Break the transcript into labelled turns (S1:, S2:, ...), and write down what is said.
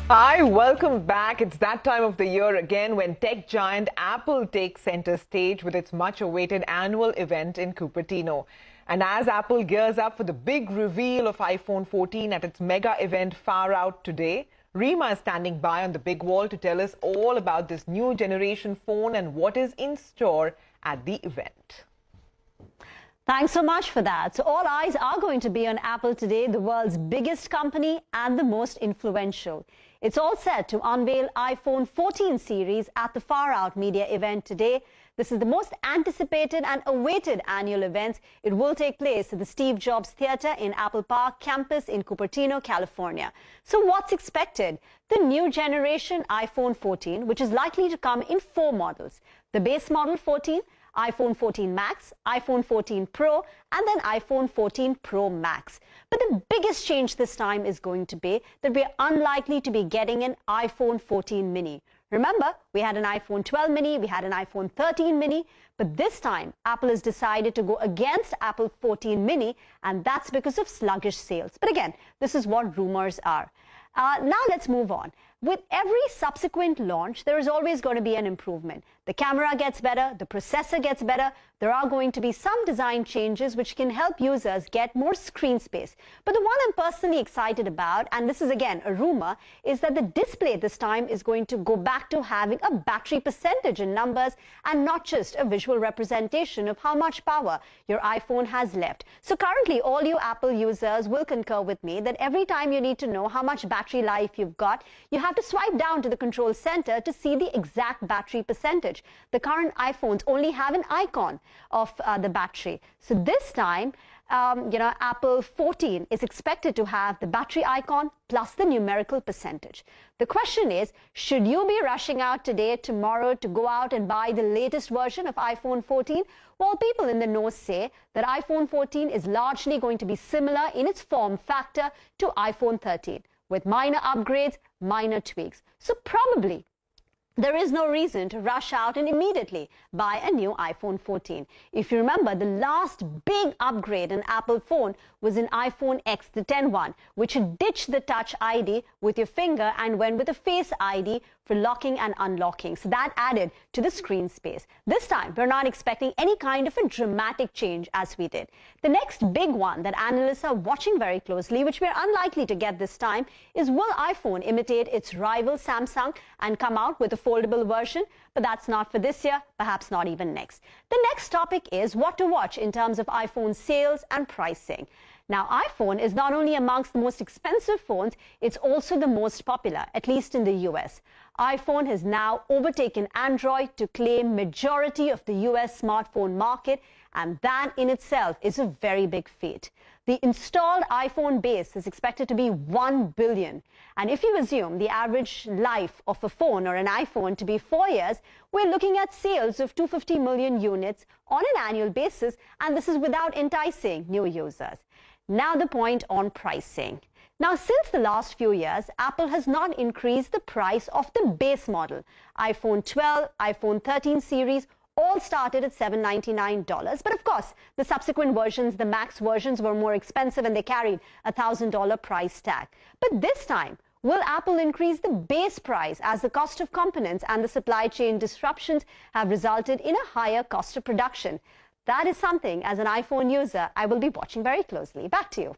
S1: Hi, welcome back. It's that time of the year again when tech giant Apple takes center stage with its much-awaited annual event in Cupertino. And as Apple gears up for the big reveal of iPhone 14 at its mega event Far Out today, Rima is standing by on the big wall to tell us all about this new generation phone and what is in store at the event.
S2: Thanks so much for that. So all eyes are going to be on Apple today, the world's biggest company and the most influential. It's all set to unveil iPhone 14 series at the Far Out media event today. This is the most anticipated and awaited annual event. It will take place at the Steve Jobs Theater in Apple Park campus in Cupertino, California. So what's expected? The new generation iPhone 14, which is likely to come in 4 models. The base model 14, iPhone 14 Max, iPhone 14 Pro, and then iPhone 14 Pro Max. But the biggest change this time is going to be that we're unlikely to be getting an iPhone 14 mini. Remember, we had an iPhone 12 mini, we had an iPhone 13 mini, but this time Apple has decided to go against Apple 14 mini, and that's because of sluggish sales. But again, this is what rumors are. Now let's move on. With every subsequent launch, there is always going to be an improvement. The camera gets better, the processor gets better. There are going to be some design changes which can help users get more screen space. But the one I'm personally excited about, and this is again a rumor, is that the display this time is going to go back to having a battery percentage in numbers and not just a visual representation of how much power your iPhone has left. So currently, all you Apple users will concur with me that every time you need to know how much battery life you've got, you have to swipe down to the control center to see the exact battery percentage. The current iPhones only have an icon of the battery. So this time, Apple 14 is expected to have the battery icon plus the numerical percentage. The question is, should you be rushing out today, tomorrow to go out and buy the latest version of iPhone 14? Well, people in the know say that iPhone 14 is largely going to be similar in its form factor to iPhone 13, with minor upgrades, minor tweaks. So probably there is no reason to rush out and immediately buy a new iPhone 14. If you remember, the last big upgrade in Apple phone was in iPhone X, the 10 one, which had ditched the Touch ID with your finger and went with a Face ID for locking and unlocking. So that added to the screen space. This time, we're not expecting any kind of a dramatic change as we did. The next big one that analysts are watching very closely, which we're unlikely to get this time, is will iPhone imitate its rival Samsung and come out with a foldable version? But that's not for this year, perhaps not even next. The next topic is what to watch in terms of iPhone sales and pricing. Now, iPhone is not only amongst the most expensive phones, it's also the most popular, at least in the US. iPhone has now overtaken Android to claim majority of the US smartphone market, and that in itself is a very big feat. The installed iPhone base is expected to be 1 billion. And if you assume the average life of a phone or an iPhone to be 4 years, we're looking at sales of 250 million units on an annual basis, and this is without enticing new users. Now the point on pricing. Now, since the last few years, Apple has not increased the price of the base model. iPhone 12, iPhone 13 series, all started at $799. But of course, the subsequent versions, the Max versions, were more expensive and they carried a $1,000 price tag. But this time, will Apple increase the base price as the cost of components and the supply chain disruptions have resulted in a higher cost of production? That is something, as an iPhone user, I will be watching very closely. Back to you.